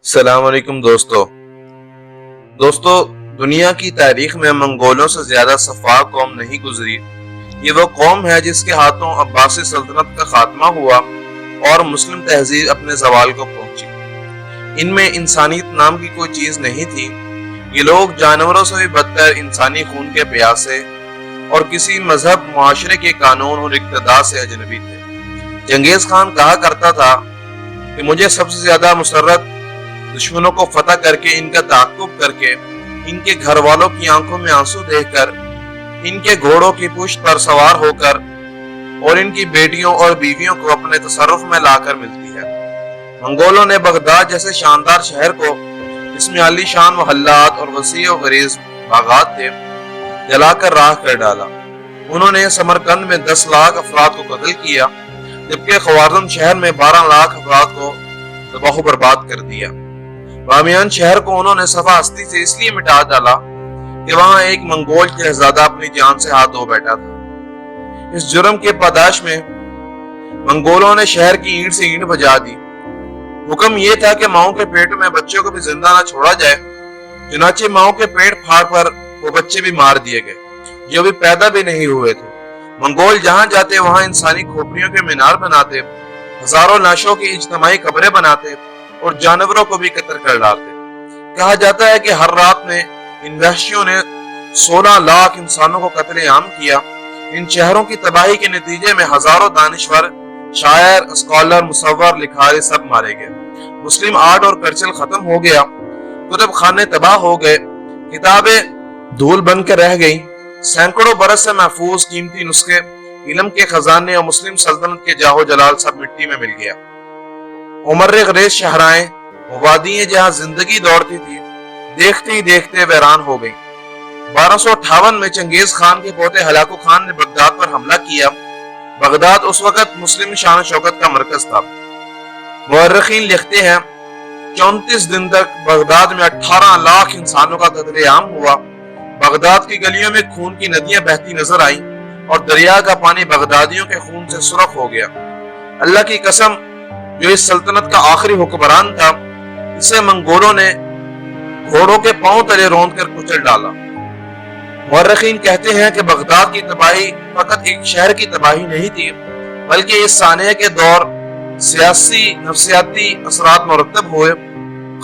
السلام علیکم دوستو دنیا کی تاریخ میں منگولوں سے زیادہ صفاق قوم نہیں گزری۔ یہ وہ قوم ہے جس کے ہاتھوں عباسی سلطنت کا خاتمہ ہوا اور مسلم تہذیب اپنے زوال کو پہنچی۔ ان میں انسانیت نام کی کوئی چیز نہیں تھی۔ یہ لوگ جانوروں سے بھی بدتر انسانی خون کے پیاسے اور کسی مذہب معاشرے کے قانون اور اقتدار سے اجنبی تھے۔ چنگیز خان کہا کرتا تھا کہ مجھے سب سے زیادہ مسرت دشمنوں کو فتح کر کے، ان کا تعاقب کر کے، ان کے گھر والوں کی آنکھوں میں آنسو دیکھ کر، ان کے گھوڑوں کی پشت پر سوار ہو کر اور ان کی بیٹیوں اور بیویوں کو اپنے تصرف میں لا کر ملتی ہے۔ منگولوں نے بغداد جیسے شاندار شہر کو، جس میں عالی شان محلات اور وسیع و غریض باغات تھے، جلا کر راکھ کر ڈالا۔ انہوں نے سمرقند میں 10 لاکھ افراد کو قتل کیا، جبکہ خوارزم شہر میں 12 لاکھ افراد کو تباہ و برباد کر دیا۔ بامیان شہر کو انہوں نے صفا ہستی سے اس لیے مٹا ڈالا کہ وہاں ایک منگول شہزادہ اپنی جان سے ہاتھ دھو بیٹھا تھا۔ اس جرم کے پاداش میں منگولوں نے شہر کی اینٹ سے اینٹ بجا دی۔ حکم یہ تھا کہ ماؤں کے پیٹ میں بچوں کو بھی زندہ نہ چھوڑا جائے، چنانچہ ماؤں کے پیٹ پھاڑ پر وہ بچے بھی مار دیے گئے جو ابھی پیدا بھی نہیں ہوئے تھے۔ منگول جہاں جاتے وہاں انسانی کھوپڑیوں کے مینار بناتے، ہزاروں لاشوں کی اجتماعی قبریں بناتے اور جانوروں کو بھی قتل کر ڈالتے۔ کہا جاتا ہے کہ ہر رات میں ان وحشیوں نے 16 لاکھ انسانوں کو قتل عام کیا۔ ان شہروں کی تباہی کے نتیجے میں ہزاروں دانشور، شاعر، اسکالر، مصور، لکھاری سب مارے گئے۔ مسلم آرٹ اور کلچر ختم ہو گیا، کتب خانے تباہ ہو گئے، کتابیں دھول بن کے رہ گئیں۔ سینکڑوں برس سے محفوظ قیمتی نسخے، علم کے خزانے اور مسلم سلطنت کے جاہ و جلال سب مٹی میں مل گیا۔ عمر غریز شہرائیں، وادیاں جہاں زندگی دوڑتی تھی، دیکھتے ہی دیکھتے ویران ہو گئیں۔ 1258 میں چنگیز خان کے پوتے ہلاکو خان نے بغداد پر حملہ کیا۔ بغداد اس وقت مسلم شان و شوکت کا مرکز تھا۔ مورخین لکھتے ہیں 34 دن تک بغداد میں 18 لاکھ انسانوں کا قتل عام ہوا۔ بغداد کی گلیوں میں خون کی ندیاں بہتی نظر آئیں اور دریا کا پانی بغدادیوں کے خون سے سرخ ہو گیا۔ اللہ کی قسم، جو اس سلطنت کا آخری حکمران تھا، اسے منگولوں نے گھوڑوں کے پاؤں تلے روند کر کچل ڈالا۔ مورخین کہتے ہیں کہ بغداد کی تباہی فقط ایک شہر کی تباہی نہیں تھی، بلکہ اس سانحے کے دور سیاسی نفسیاتی اثرات مرتب ہوئے۔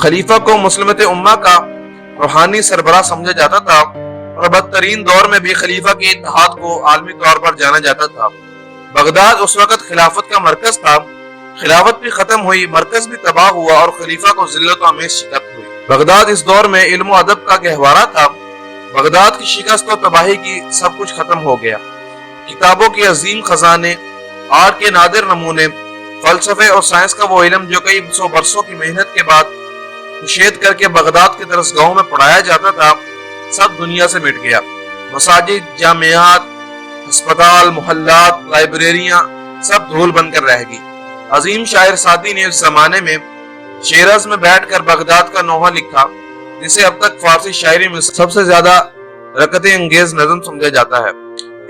خلیفہ کو مسلمت امہ کا روحانی سربراہ سمجھا جاتا تھا اور بدترین دور میں بھی خلیفہ کے اتحاد کو عالمی طور پر جانا جاتا تھا۔ بغداد اس وقت خلافت کا مرکز تھا۔ خلافت بھی ختم ہوئی، مرکز بھی تباہ ہوا اور خلیفہ کو ذلت و آمیز شکست ہوئی۔ بغداد اس دور میں علم و ادب کا گہوارہ تھا۔ بغداد کی شکست و تباہی کی سب کچھ ختم ہو گیا۔ کتابوں کے عظیم خزانے، آرٹ کے نادر نمونے، فلسفے اور سائنس کا وہ علم جو کئی سو برسوں کی محنت کے بعد کشید کر کے بغداد کے درسگاہوں میں پڑھایا جاتا تھا، سب دنیا سے مٹ گیا۔ مساجد، جامعات، ہسپتال، محلات، لائبریریاں سب دھول بن کر رہ گئی۔ عظیم شاعر سعدی نے اس زمانے میں شیراز میں بیٹھ کر بغداد کا نوحہ لکھا، جسے اب تک فارسی شاعری میں سب سے زیادہ رکت انگیز نظم سمجھا جاتا ہے۔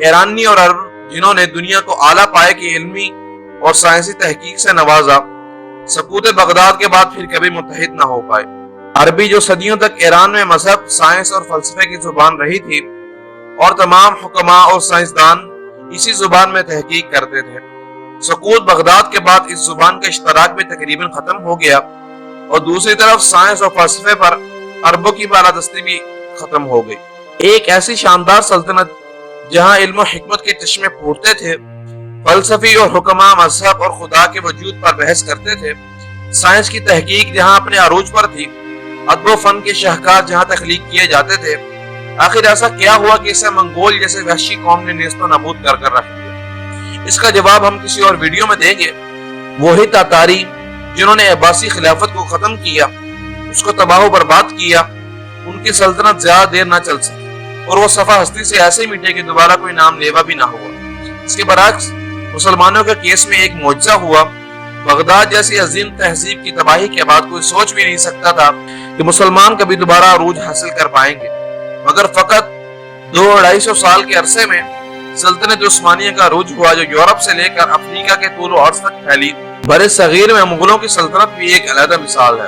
ایرانی اور عرب، جنہوں نے دنیا کو اعلیٰ پائے کی علمی اور سائنسی تحقیق سے نوازا، سقوط بغداد کے بعد پھر کبھی متحد نہ ہو پائے۔ عربی جو صدیوں تک ایران میں مذہب، سائنس اور فلسفے کی زبان رہی تھی، اور تمام حکماء اور سائنسدان اسی زبان میں تحقیق کرتے تھے، سقوط بغداد کے بعد اس زبان کا اشتراک بھی تقریباً ختم ہو گیا، اور دوسری طرف سائنس اور فلسفے پر عربوں کی بالادستی بھی ختم ہو گئی۔ ایک ایسی شاندار سلطنت جہاں علم و حکمت کے چشمے پھوٹتے تھے، فلسفی اور حکماء مذہب اور خدا کے وجود پر بحث کرتے تھے، سائنس کی تحقیق جہاں اپنے عروج پر تھی، ادب و فن کے شاہکار جہاں تخلیق کیے جاتے تھے، آخر ایسا کیا ہوا کہ اسے منگول جیسے وحشی قوم نے نیست و نابود کر کر رکھ دیا؟ اس کا جواب ہم کسی اور ویڈیو میں دیں گے۔ وہی تاتاری جنہوں نے عباسی خلافت کو ختم کیا، اس کو تباہ و برباد کیا، ان کی سلطنت زیادہ دیر نہ چل سکی اور وہ صفا ہستی سے ایسے مٹے کہ دوبارہ کوئی نام لیوا بھی نہ ہوا۔ اس کے برعکس مسلمانوں کے کیس میں ایک معجزہ ہوا۔ بغداد جیسی عظیم تہذیب کی تباہی کے بعد کوئی سوچ بھی نہیں سکتا تھا کہ مسلمان کبھی دوبارہ عروج حاصل کر پائیں گے، مگر فقط 200-250 سال کے عرصے میں سلطنت عثمانیہ کا عروج ہوا، جو یورپ سے لے کر افریقہ کے طول و عرض تک پھیلی۔ بر صغیر میں مغلوں کی سلطنت بھی ایک علیحدہ مثال ہے۔